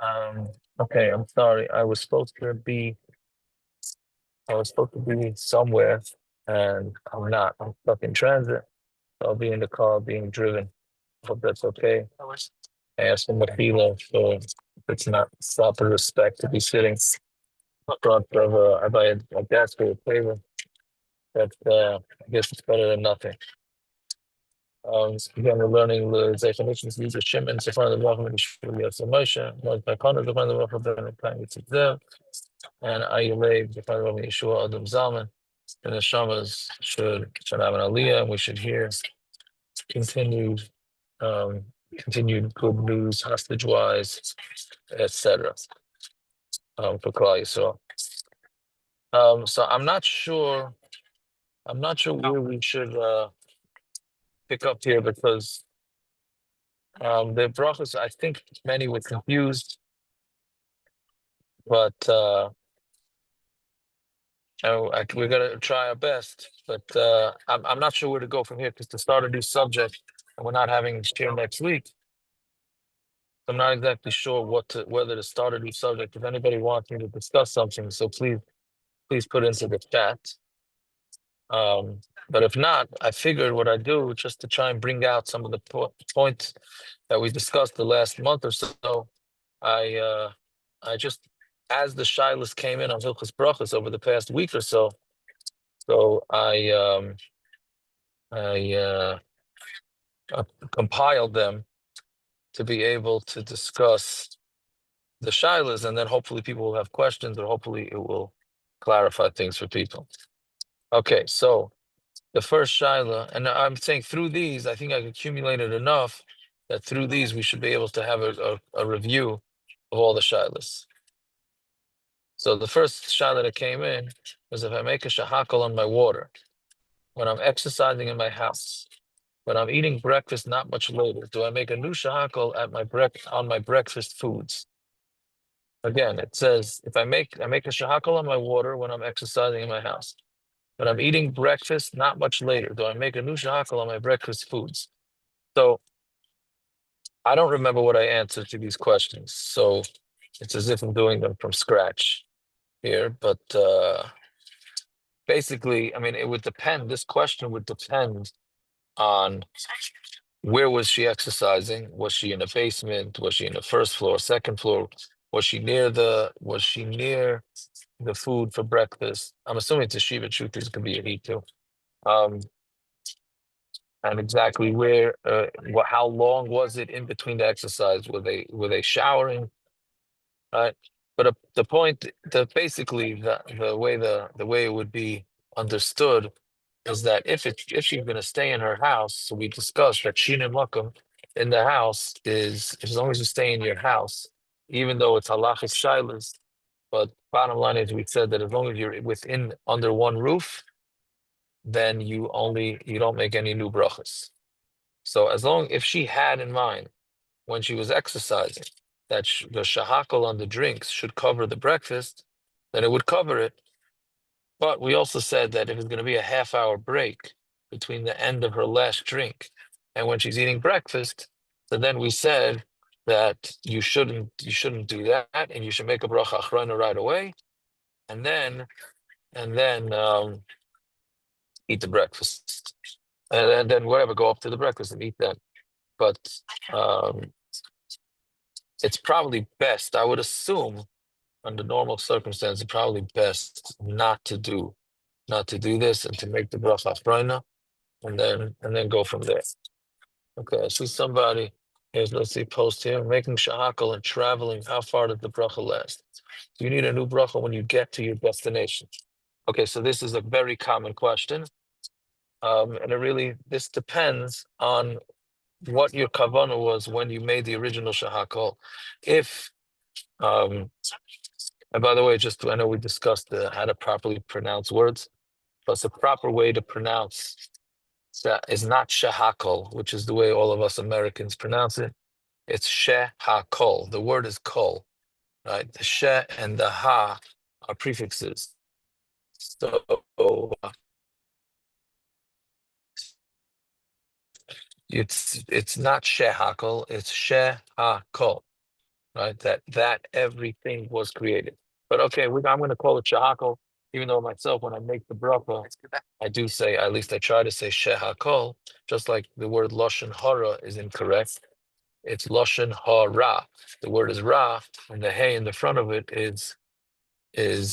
Um, okay, I'm sorry. I was supposed to be somewhere and I'm not. I'm stuck in transit. I'll be in the car being driven. Hope that's okay. I asked for Mafila, so if it's not proper respect to be sitting in front of a desk or a table. But I guess it's better than nothing. Again, we're learning the definitions, use of Shimon, in front of the Rachman, Yeshua, Moshe, Moshe, Kona, the front of the Rachman, Time, Yitzhak, and Ayulay, the front of the Yeshua, Adam Zalman, and the Shamas should have an Aliyah, and we should hear continued, um, continued good news, hostage wise, etc. For Klal Yisrael. So I'm not sure. I'm not sure where we should pick up here because the brachos. I think many were confused, but we're gonna try our best. But I'm not sure where to go from here because to start a new subject, and we're not having here next week. I'm not exactly sure whether to start a new subject. If anybody wants me to discuss something, so please put into the chat. But if not, I figured what I'd do just to try and bring out some of the points that we discussed the last month or so. I just, as the shilas came in on Hilchos Berachos over the past week or so, so I compiled them to be able to discuss the shilas, and then hopefully people will have questions, or hopefully it will clarify things for people. Okay, so the first shaila, and I'm saying through these, I think I've accumulated enough that through these we should be able to have a review of all the shilas. So the first shaila that came in was if I make a shahakal on my water, when I'm exercising in my house, when I'm eating breakfast not much later, do I make a new shahakal at on my breakfast foods? Again, it says if I make a shahakal on my water when I'm exercising in my house. But I'm eating breakfast not much later. Do I make a new shahakal on my breakfast foods? So I don't remember what I answered to these questions. So it's as if I'm doing them from scratch here. But basically, I mean, it would depend. This question would depend on where was she exercising? Was she in the basement? Was she in the first floor, second floor? Was she near the food for breakfast? I'm assuming it's a Shiva. Truth is, could be a heat too. Um, and exactly where, how long was it in between the exercise? Were they showering? Right. But the point, basically the way it would be understood is that if she's going to stay in her house, so we discussed that Shin and Makam in the house is as long as you stay in your house, even though it's halachas shilas. But bottom line is, we said that as long as you're within under one roof, then you don't make any new brachas. So if she had in mind when she was exercising that the shahakal on the drinks should cover the breakfast, then it would cover it. But we also said that if it's going to be a half-hour break between the end of her last drink and when she's eating breakfast, so then we said that you shouldn't do that, and you should make a bracha achrona right away, and then eat the breakfast, and then whatever, go up to the breakfast and eat that. But um, it's probably best, I would assume, under normal circumstances, probably best not to do this and to make the bracha achrona, and then go from there. Okay, I see somebody. Let's see, post here. Making shahakal and traveling. How far does the bracha last? Do you need a new bracha when you get to your destination? Okay, so this is a very common question, and this depends on what your kavanah was when you made the original shahakal. If and by the way, I know we discussed how to properly pronounce words, but the proper way to pronounce that is not shehakol, which is the way all of us Americans pronounce it. It's shehakol. The word is kol, right? The she and the ha are prefixes. So it's not shehakol, it's shehakol. right? That everything was created. But okay, I'm going to call it shahakol, even though myself, when I make the bracha, I do say, at least I try to say shehakol, just like the word lashon hara is incorrect. It's lashon hara. The word is ra, and the hey in the front of it is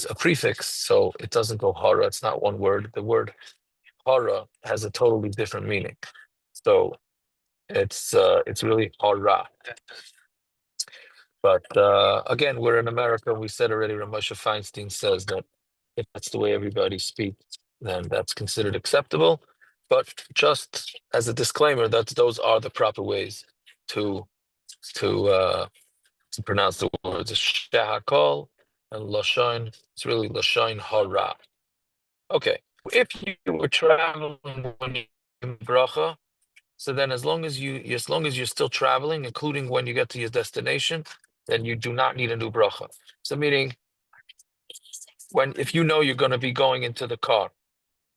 a prefix, so it doesn't go hara. It's not one word. The word hara has a totally different meaning. So it's really hara. But again, we're in America. We said already, Ramosha Feinstein says that if that's the way everybody speaks, then that's considered acceptable. But just as a disclaimer, that those are the proper ways to to uh, to pronounce the words. Shehakol and Lashon. It's really Lashon Hara. Okay. If you were traveling when you in bracha, so then as long as you're still traveling, including when you get to your destination, then you do not need a new bracha. So meaning when if you know you're going to be going into the car,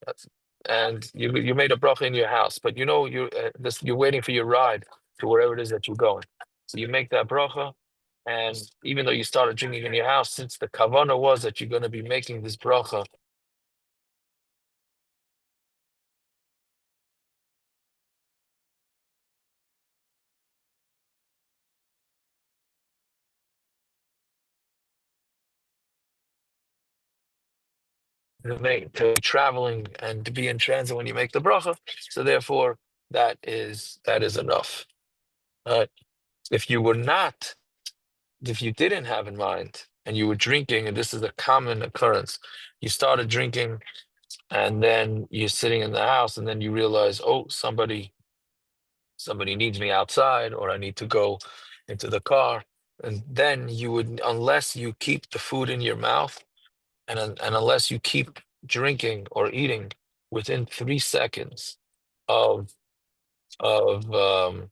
that's- and you made a bracha in your house, but you know you're waiting for your ride to wherever it is that you're going. So you make that bracha, and even though you started drinking in your house, since the kavana was that you're going to be making this bracha to traveling and to be in transit when you make the bracha, so therefore that is enough. Uh, if you were not, if you didn't have in mind and you were drinking, and this is a common occurrence, you started drinking and then you're sitting in the house and then you realize, oh, somebody needs me outside, or I need to go into the car. And then you would, unless you keep the food in your mouth and unless you keep drinking or eating within 3 seconds of of um,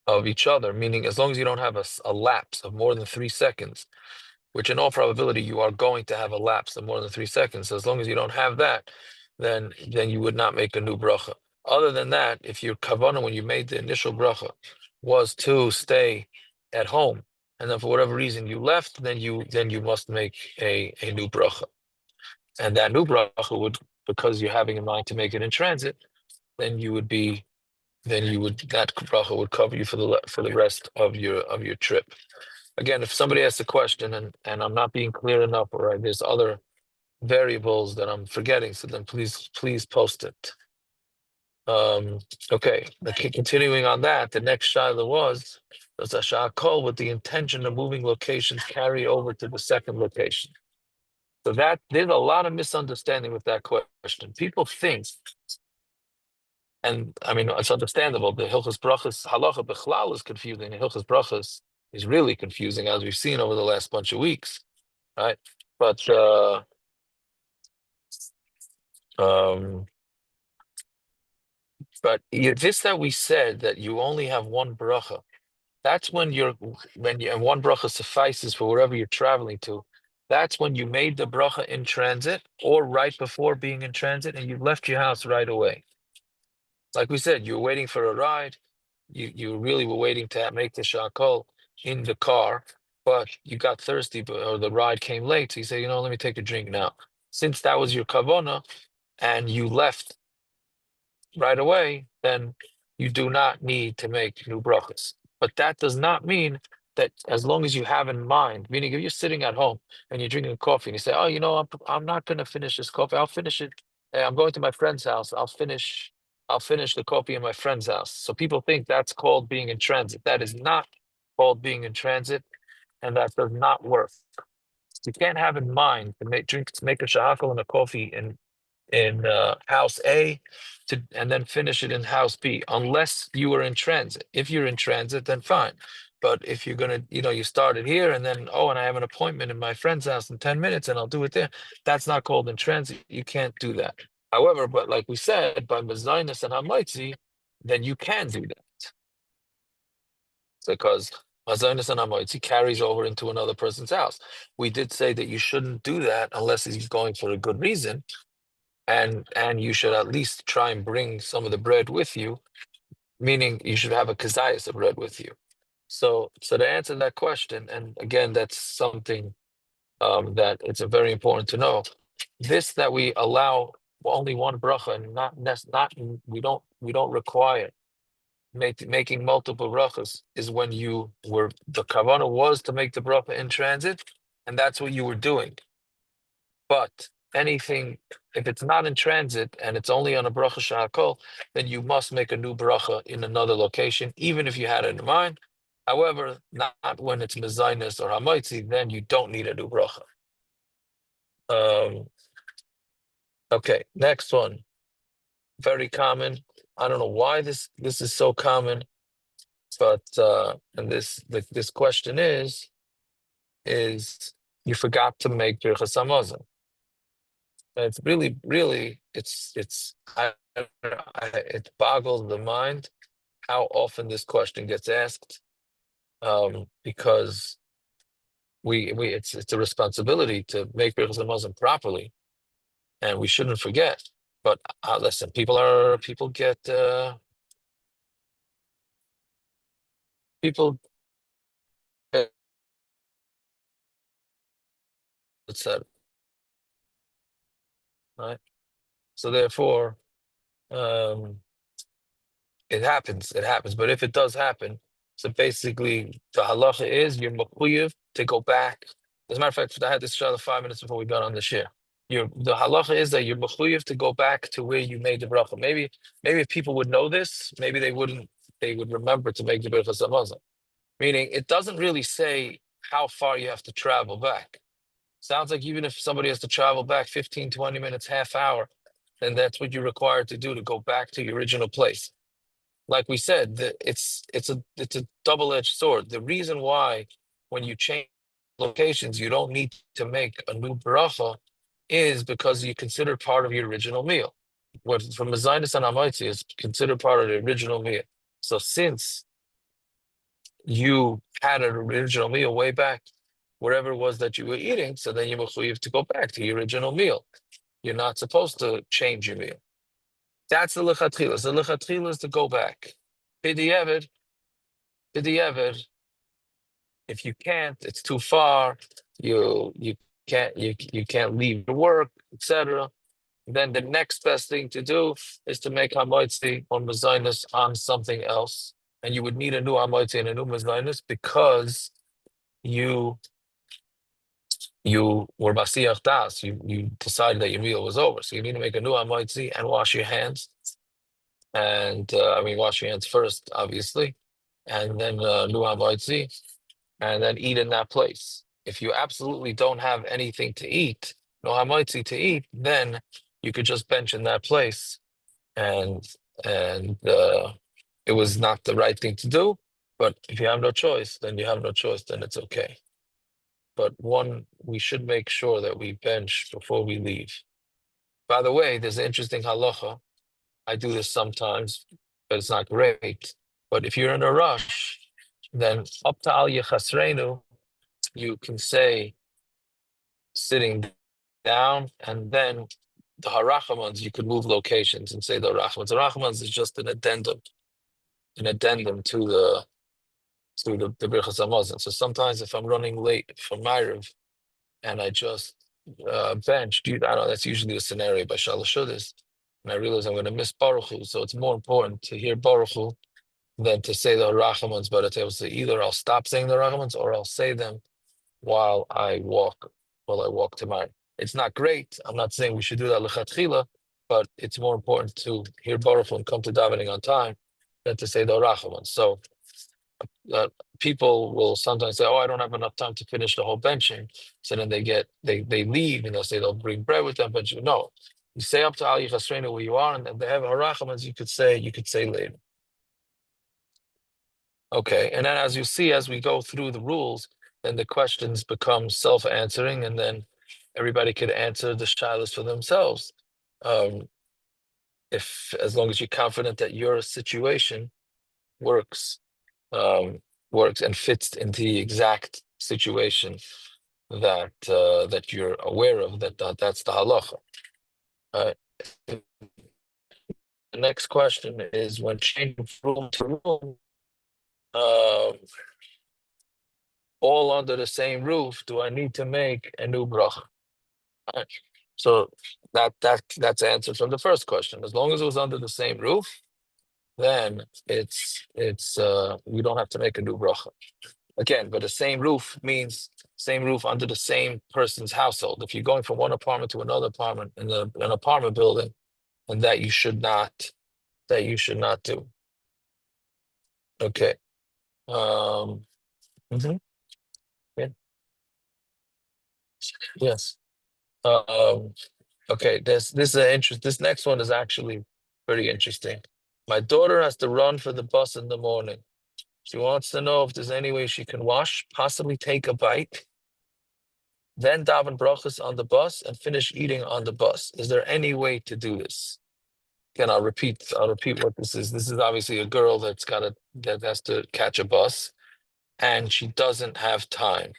of each other, meaning as long as you don't have a lapse of more than 3 seconds, which in all probability you are going to have a lapse of more than 3 seconds. So as long as you don't have that, then you would not make a new bracha. Other than that, if your kavanah when you made the initial bracha was to stay at home, and then for whatever reason you left, then you must make a new bracha. And that new bracha would, because you're having in mind to make it in transit, then you would be, then you would that bracha would cover you for the rest of your trip. Again, if somebody asks a question and I'm not being clear enough, or there's other variables that I'm forgetting, so then please post it. Okay, continuing on that, the next shiloh was, does a sha'akol with the intention of moving locations carry over to the second location? So that there's a lot of misunderstanding with that question. People think, and I mean it's understandable. The Hilchos Berachos halacha bechlal is confusing. The Hilchos Berachos is really confusing, as we've seen over the last bunch of weeks, right? But um, this that we said that you only have one bracha. That's and one bracha suffices for wherever you're traveling to. That's when you made the bracha in transit or right before being in transit, and you left your house right away. Like we said, you were waiting for a ride. You really were waiting to make the shakol in the car, but you got thirsty, or the ride came late. So you say, let me take a drink now. Since that was your kavona, and you left right away, then you do not need to make new brachas. But that does not mean that as long as you have in mind, meaning if you're sitting at home and you're drinking coffee and you say, oh, I'm not going to finish this coffee. I'll finish it. I'm going to my friend's house. I'll finish the coffee in my friend's house. So people think that's called being in transit. That is not called being in transit, and that does not work. You can't have in mind to make a shahakal and a coffee in house A and then finish it in house B, unless you are in transit. If you're in transit, then fine. But if you're gonna, you started here and then, and I have an appointment in my friend's house in 10 minutes and I'll do it there. That's not called in transit. You can't do that. However, but like we said, by Mazinus and Hamaitzi, then you can do that. Because Mazinus and Hamaitzi carries over into another person's house. We did say that you shouldn't do that unless he's going for a good reason, and you should at least try and bring some of the bread with you, meaning you should have a kazayas of bread with you. So to answer that question, and again, that's something that it's a very important to know. This that we allow only one bracha and not we don't require making multiple brachas is when you were the kavanah was to make the bracha in transit, and that's what you were doing. But anything, if it's not in transit and it's only on a bracha shahakol, then you must make a new bracha in another location, even if you had it in mind. However, not when it's mezainis or hamaitzi, then you don't need a new bracha. Okay, next one. Very common. I don't know why this is so common, but and this question is you forgot to make Birchas Hamazon. It's really it boggles the mind how often this question gets asked, because we it's a responsibility to make Birchas Hamazon properly, and we shouldn't forget. But listen, people get people get upset, right? So therefore, um, it happens. It happens. But if it does happen, so basically the halacha is you're mechuyev to go back. As a matter of fact, I had this shot 5 minutes before we got on the share. The halacha is that you're mechuyev to go back to where you made the bracha. Maybe if people would know this, maybe they wouldn't. They would remember to make the bracha hamazon. Meaning, it doesn't really say how far you have to travel back. Sounds like even if somebody has to travel back 15, 20 minutes, half hour, then that's what you're required to do to go back to your original place. Like we said, it's a double-edged sword. The reason why when you change locations, you don't need to make a new bracha is because you consider part of your original meal. What from the Zionist and Hamaitzi is considered part of the original meal. So since you had an original meal way back, wherever it was that you were eating, so then you have to go back to your original meal. You're not supposed to change your meal. That's the lechatchilas. The lechatchilas to go back. B'diavad, if you can't, it's too far. You can't leave your work, etc. Then the next best thing to do is to make hamoitzi or mezainis on something else, and you would need a new hamoitzi and a new mezainis because you you were masiyach das. You decided that your meal was over, so you need to make a new hamoitzi and wash your hands. And I mean, wash your hands first, obviously, and then new hamoitzi, and then eat in that place. If you absolutely don't have anything to eat, no hamoitzi to eat, then you could just bench in that place, and and it was not the right thing to do. But if you have no choice, then you have no choice. Then it's okay. But we should make sure that we bench before we leave. By the way, there's an interesting halacha. I do this sometimes, but it's not great. But if you're in a rush, then up to al yechasreinu, you can say sitting down, and then the harachamans, you could move locations and say the harachamans. The harachamans is just an addendum to the Birchas Hamazon. So sometimes if I'm running late for Ma'ariv and I just bench, I don't know, that's usually the scenario by Shalosh Shudas, and I realize I'm going to miss Baruch Hu, so it's more important to hear Baruch Hu than to say the Rachamans. But so either I'll stop saying the Rachamans or I'll say them while I walk to Ma'ariv. It's not great. I'm not saying we should do that lechatchila, but it's more important to hear Baruch Hu and come to davening on time than to say the Rachamans. So people will sometimes say, "Oh, I don't have enough time to finish the whole benching." So then they leave and they'll say they'll bring bread with them. But no, you say up to Ali Chasrena where you are, and they have harachamans. You could say later. Okay, and then as you see, as we go through the rules, then the questions become self-answering, and then everybody could answer the shilas for themselves. Um, if as long as you're confident that your situation works works and fits into the exact situation that you're aware of, that's the halacha. The next question is when changing from room to room, um, all under the same roof, do I need to make a new bracha? Right. So that's answered from the first question. As long as it was under the same roof, then it's we don't have to make a new bracha. Again, but the same roof means same roof under the same person's household. If you're going from one apartment to another apartment in an apartment building, and that you should not do. Okay. Um, mhm, yeah, yes. Um, okay, this is an interest. This next one is actually pretty interesting. My daughter has to run for the bus in the morning. She wants to know if there's any way she can wash, possibly take a bite, then daven brachas on the bus and finish eating on the bus. Is there any way to do this? Again, I'll repeat what this is. This is obviously a girl that has to catch a bus and she doesn't have time.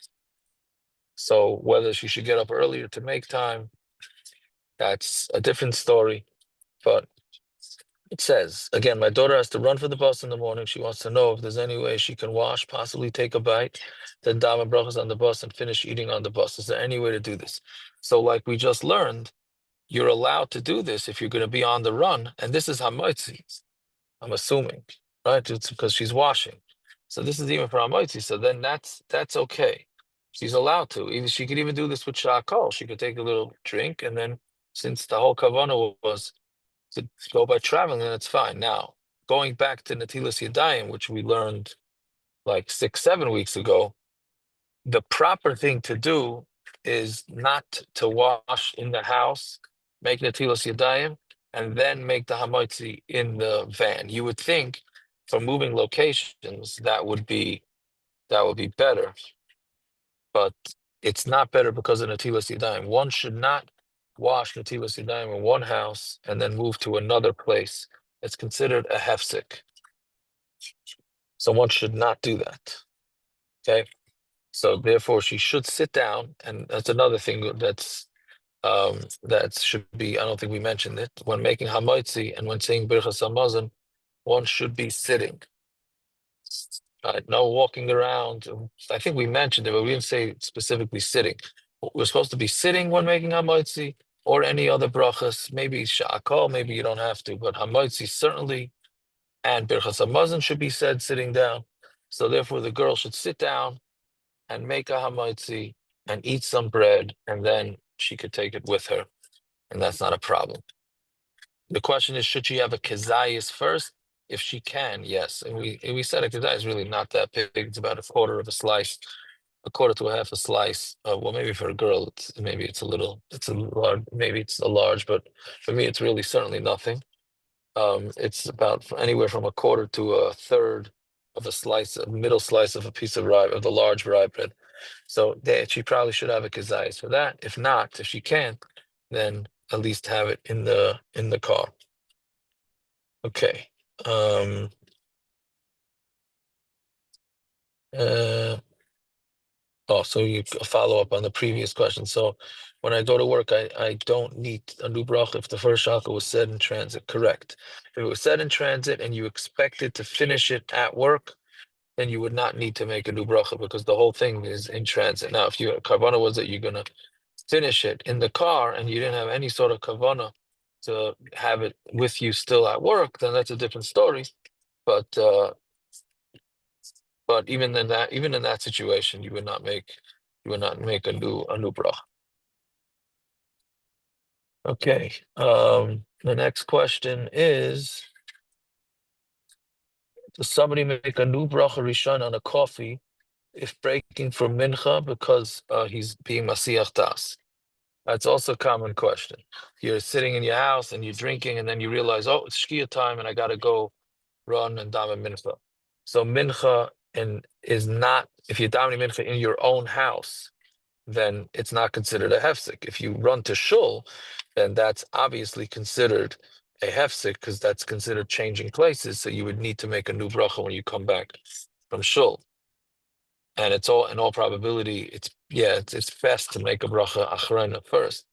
So whether she should get up earlier to make time, that's a different story. But it says, again, my daughter has to run for the bus in the morning. She wants to know if there's any way she can wash, possibly take a bite, then daven brachas on the bus and finish eating on the bus. Is there any way to do this? So, like we just learned, you're allowed to do this if you're going to be on the run. And this is Hamaitzi, I'm assuming, right? It's because she's washing. So this is even for Hamaitzi. So then that's okay. She's allowed to. Even she could even do this with Shakal. She could take a little drink, and then since the whole kavana was to go by traveling, then it's fine. Now, going back to Natilas Yadayim, which we learned like 6, 7 weeks ago, the proper thing to do is not to wash in the house, make Natilas Yadayim, and then make the Hamaitzi in the van. You would think for moving locations that would be better, but it's not better because of Natilas Yadayim. One should not wash Natilas Yadayim in one house and then move to another place. It's considered a hefsek. So one should not do that. Okay. So therefore she should sit down, and that's another thing that should be, I don't think we mentioned it. When making Hamaitzi and when saying Birchas Hamazon, one should be sitting. No walking around. I think we mentioned it, but we didn't say specifically sitting. We're supposed to be sitting when making Hamaitzi or any other brachas. Maybe Sha'akol, maybe you don't have to, but Hamaitzi certainly, and Birchas Hamazon should be said sitting down. So therefore the girl should sit down and make a Hamaitzi and eat some bread, and then she could take it with her, and that's not a problem. The question is, should she have a kezayis first? If she can, yes. And we said a kezayis is really not that big. It's about a quarter of a slice, a quarter to a half a slice. Well, maybe for a girl, it's a large, maybe it's a large, but for me, it's really certainly nothing. It's about anywhere from a quarter to a third of a slice, a middle slice of a piece of rye, of the large rye bread. So she probably should have a kezayis for that. If not, if she can't, then at least have it in the car. Okay. Um, uh, so you follow up on the previous question. So when I go to work, I don't need a new bracha if the first shaka was said in transit. Correct. If it was said in transit and you expected to finish it at work, then you would not need to make a new bracha because the whole thing is in transit. Now, if your kavana was that you're gonna finish it in the car and you didn't have any sort of kavana to have it with you still at work, then that's a different story. But even in that situation, you would not make a new bracha. Okay. The next question is: does somebody make a new bracha rishon on a coffee if breaking for mincha because he's being masiach das? That's also a common question. You're sitting in your house and you're drinking, and then you realize, oh, it's shkia time, and I gotta go run and daven mincha. So mincha is not, if you're davening mincha in your own house, then it's not considered a hefsek. If you run to shul, then that's obviously considered a hefsek because that's considered changing places. So you would need to make a new bracha when you come back from shul. And it's all, in all probability, it's best to make a bracha achrona first,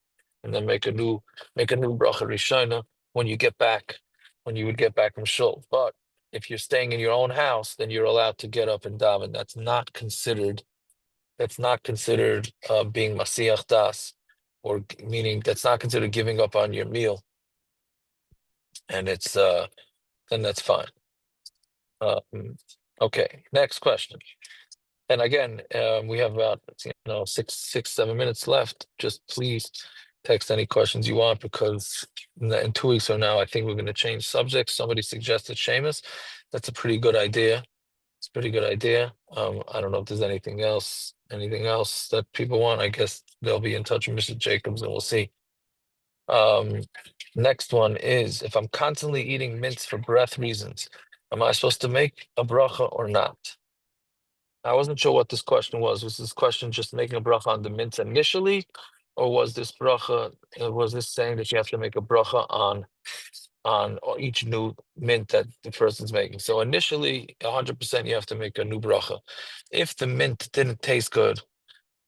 and then make a new bracha rishona when you would get back from shul. But if you're staying in your own house, then you're allowed to get up and daven. That's not considered being Masiach Das, or meaning that's not considered giving up on your meal, and it's then that's fine. Okay, next question. And again, we have about 7 minutes left. Just please text any questions you want, because in 2 weeks from now, I think we're going to change subjects. Somebody suggested Seamus. That's a pretty good idea. It's a pretty good idea. I don't know if there's anything else that people want. I guess they'll be in touch with Mr. Jacobs, and we'll see. Next one is, if I'm constantly eating mints for breath reasons, am I supposed to make a bracha or not? I wasn't sure what this question was. Was this question just making a bracha on the mints initially, or was this saying that you have to make a bracha on each new mint that the person's making? So initially, 100% you have to make a new bracha. If the mint didn't taste good,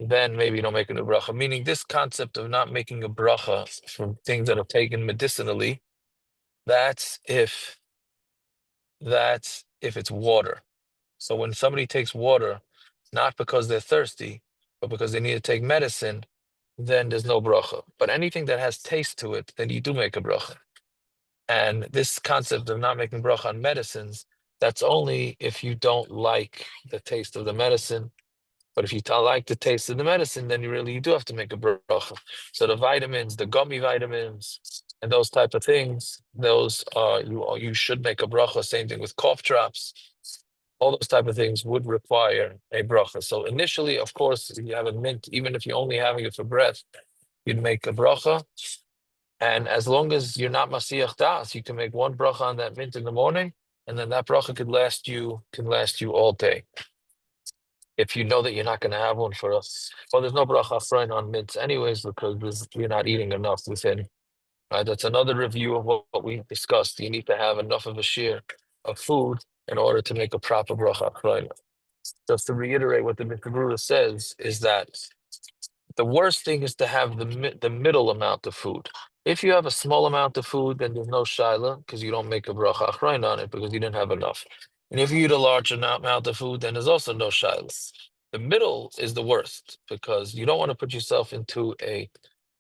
then maybe you don't make a new bracha. Meaning, this concept of not making a bracha from things that are taken medicinally, that's if it's water. So when somebody takes water, not because they're thirsty, but because they need to take medicine, then there's no bracha. But anything that has taste to it, then you do make a bracha. And this concept of not making bracha on medicines, that's only if you don't like the taste of the medicine. But if you like the taste of the medicine, then you do have to make a bracha. So the vitamins, the gummy vitamins, and those type of things, those you should make a bracha. Same thing with cough drops. All those type of things would require a bracha. So initially, of course, if you have a mint, even if you're only having it for breath, you'd make a bracha. And as long as you're not Masiach Das, you can make one bracha on that mint in the morning, and then that bracha can last you all day. If you know that you're not going to have one for us, well, there's no bracha afrein on mints anyways, because you're not eating enough within. Right? That's another review of what we discussed. You need to have enough of a share of food in order to make a proper bracha afrein. Just to reiterate what the Mishnah says is that the worst thing is to have the middle amount of food. If you have a small amount of food, then there's no shaila, because you don't make a bracha achrain on it because you didn't have enough. And if you eat a large amount of food, then there's also no shaila. The middle is the worst, because you don't want to put yourself into a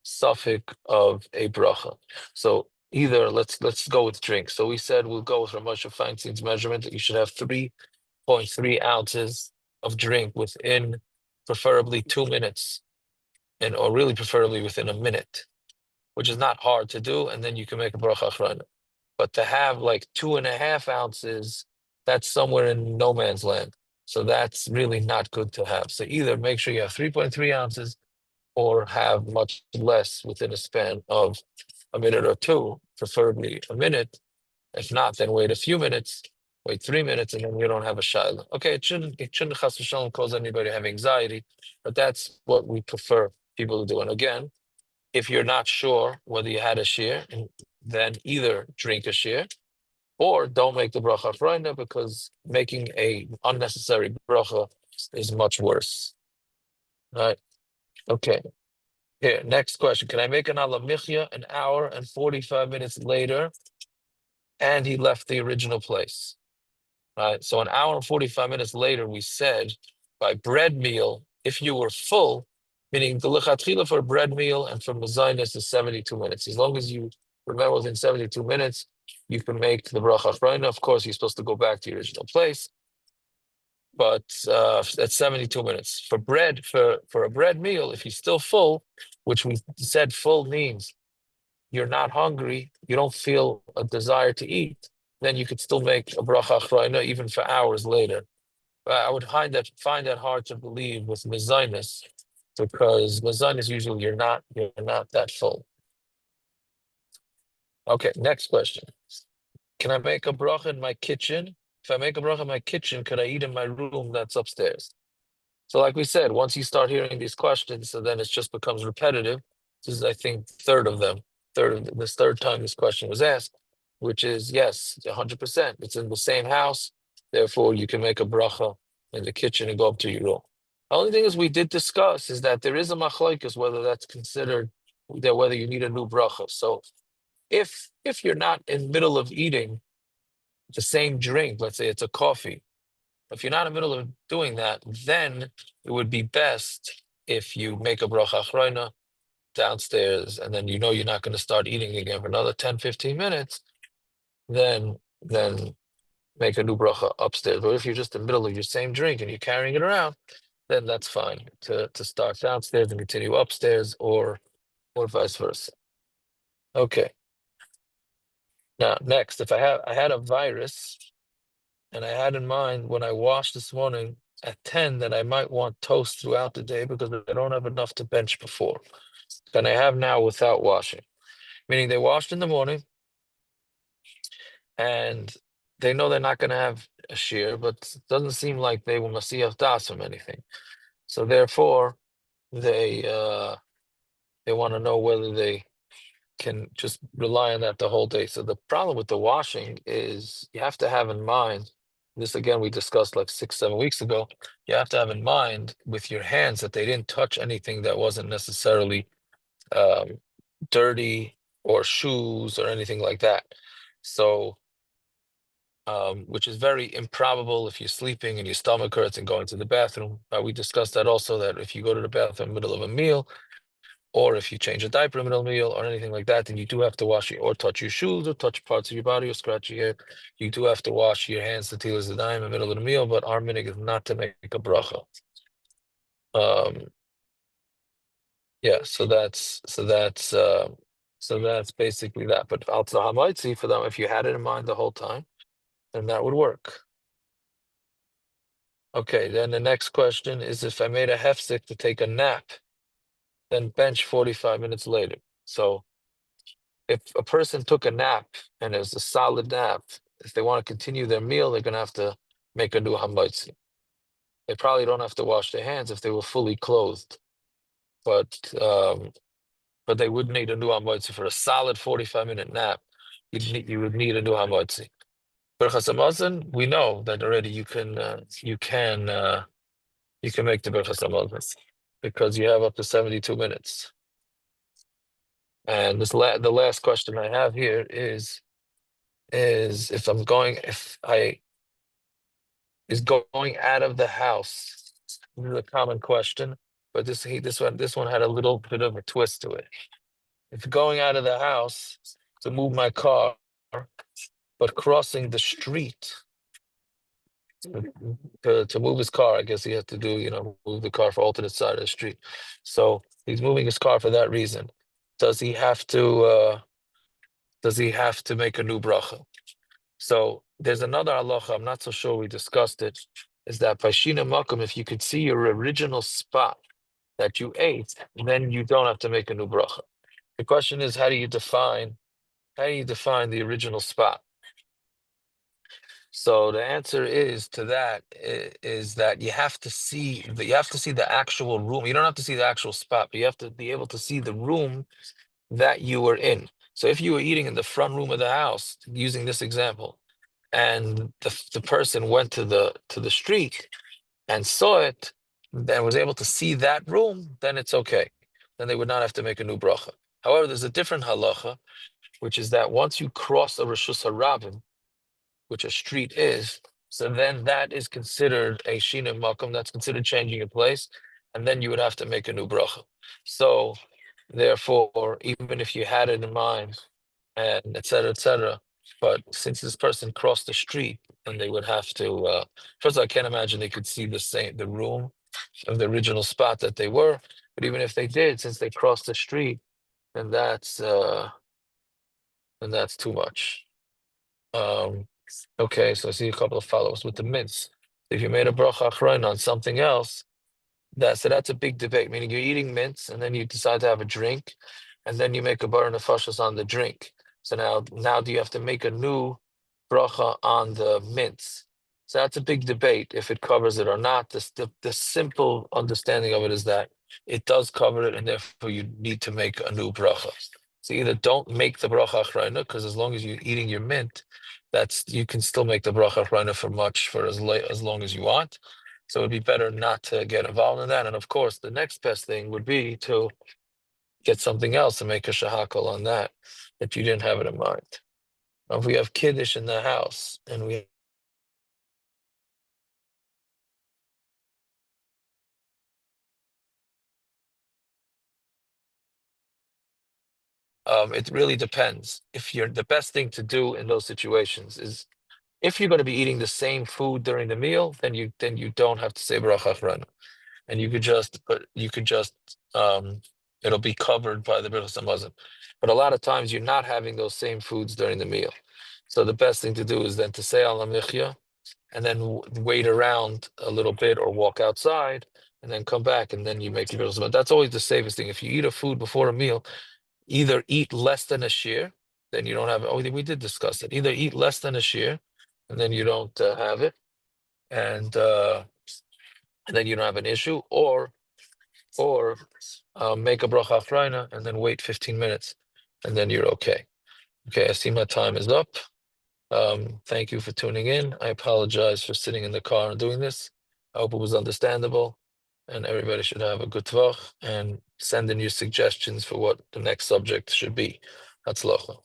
suffix of a bracha. So either let's go with drink. So we said we'll go with Ramosha Feinstein's measurement that you should have 3.3 ounces of drink within preferably 2 minutes, or really preferably within a minute, which is not hard to do, and then you can make a bracha achrona. But to have like 2.5 ounces, that's somewhere in no man's land. So that's really not good to have. So either make sure you have 3.3 ounces, or have much less within a span of a minute or two, preferably a minute. If not, then wait a few minutes, wait 3 minutes, and then you don't have a shaila. Okay, it shouldn't chas v'shalom cause anybody to have anxiety, but that's what we prefer people to do. And again, if you're not sure whether you had a shear, then either drink a shear or don't make the bracha afreina, because making a unnecessary bracha is much worse. All right. Okay. Here, next question. Can I make an alamichya an hour and 45 minutes later, and he left the original place? Right. So an hour and 45 minutes later, we said by bread meal, if you were full, meaning the lechatchila for a bread meal and for mezainis is 72 minutes. As long as you remember within 72 minutes, you can make the bracha achrona. Of course, you're supposed to go back to your original place, but at 72 minutes. For bread, for a bread meal, if you're still full, which we said full means you're not hungry, you don't feel a desire to eat, then you could still make a bracha achrona even for hours later. I would find that hard to believe with mezainis, because mezainis usually you're not that full. Okay, next question. Can I make a bracha in my kitchen? If I make a bracha in my kitchen, could I eat in my room that's upstairs? So like we said, once you start hearing these questions, so then it just becomes repetitive. This is, I think, this third time this question was asked, which is yes, 100%. It's in the same house. Therefore, you can make a bracha in the kitchen and go up to your room. The only thing is we did discuss is that there is a machlokes whether that's considered, whether you need a new bracha. So if you're not in the middle of eating, the same drink, let's say it's a coffee. If you're not in the middle of doing that, then it would be best if you make a bracha achrona downstairs, and then you know you're not going to start eating again for another 10, 15 minutes, then make a new bracha upstairs. But if you're just in the middle of your same drink and you're carrying it around, then that's fine to start downstairs and continue upstairs, or vice versa. Okay. Now, next, if I had a virus and I had in mind when I washed this morning at 10 that I might want toast throughout the day because I don't have enough to bench before, than I have now without washing. Meaning they washed in the morning and they know they're not going to have a shear, but it doesn't seem like they will Masiyah Das from anything. So therefore, they want to know whether they can just rely on that the whole day. So the problem with the washing is you have to have in mind, this again we discussed like 6, 7 weeks ago, you have to have in mind with your hands that they didn't touch anything that wasn't necessarily um, dirty or shoes or anything like that. So which is very improbable if you're sleeping and your stomach hurts and going to the bathroom. We discussed that also, that if you go to the bathroom in the middle of a meal, or if you change a diaper in the middle of a meal or anything like that, then you do have to wash your, or touch your shoes or touch parts of your body or scratch your hair. You do have to wash your hands to teal the dime in the middle of the meal, but our minig is not to make a bracha. Um, yeah, so that's basically that. But al hamaitzi for them, if you had it in mind the whole time, then that would work. Okay, then the next question is if I made a hefsek to take a nap, then bench 45 minutes later. So if a person took a nap and it was a solid nap, if they want to continue their meal, they're going to have to make a new hamaitzi. They probably don't have to wash their hands if they were fully clothed, but they would need a new hamaitzi for a solid 45-minute nap. You would need a new hamaitzi. Berachas Hamazon, we know that already. You can make the Berachas Hamazon because you have up to 72 minutes. And the last question I have here is if I is going out of the house. This is a common question, but this one had a little bit of a twist to it. If going out of the house to move my car, but crossing the street to move his car, I guess he had to do, move the car for alternate side of the street. So he's moving his car for that reason. Does he have to make a new bracha? So there's another halacha, I'm not so sure we discussed it, is that by Shina Makom, if you could see your original spot that you ate, then you don't have to make a new bracha. The question is, how do you define the original spot? So the answer is to that is that you have to see the actual room. You don't have to see the actual spot, but you have to be able to see the room that you were in. So if you were eating in the front room of the house, using this example, and the person went to the street and saw it, and was able to see that room, then it's okay. Then they would not have to make a new bracha. However, there's a different halacha, which is that once you cross a Rishus HaRabim, which a street is, so then that is considered a Shina Makom, that's considered changing a place, and then you would have to make a new bracha. So therefore, even if you had it in mind, and et cetera, but since this person crossed the street, and they would have to, first of all, I can't imagine they could see the room of the original spot that they were, but even if they did, since they crossed the street, then that's too much. Okay, so I see a couple of follow-ups with the mints. If you made a bracha achrona on something else, that's a big debate. Meaning you're eating mints and then you decide to have a drink, and then you make a bar nefashos on the drink. So now do you have to make a new bracha on the mints? So that's a big debate if it covers it or not. The simple understanding of it is that it does cover it, and therefore you need to make a new bracha. So either don't make the bracha achrona, because as long as you're eating your mint, you can still make the bracha achrona for as long as you want. So it'd be better not to get involved in that. And of course, the next best thing would be to get something else and make a shahakal on that you didn't have it in mind. If we have kiddush in the house and it really depends. If you're the best thing to do in those situations is if you're going to be eating the same food during the meal, then you don't have to say bracha achrona, and you could just it'll be covered by the Birchas Hamazon. But a lot of times you're not having those same foods during the meal, so the best thing to do is then to say al hamichya and then wait around a little bit or walk outside and then come back and then you make your Birchas Hamazon. That's always the safest thing. If you eat a food before a meal, either eat less than a shear, then you don't have. Oh, we did discuss it. Either eat less than a shear, and then you don't have it, and then you don't have an issue, or make a bracha achrona and then wait 15 minutes, and then you're okay. Okay, I see my time is up. Thank you for tuning in. I apologize for sitting in the car and doing this. I hope it was understandable, and everybody should have a good tvach and send in your suggestions for what the next subject should be. Hatzlacha.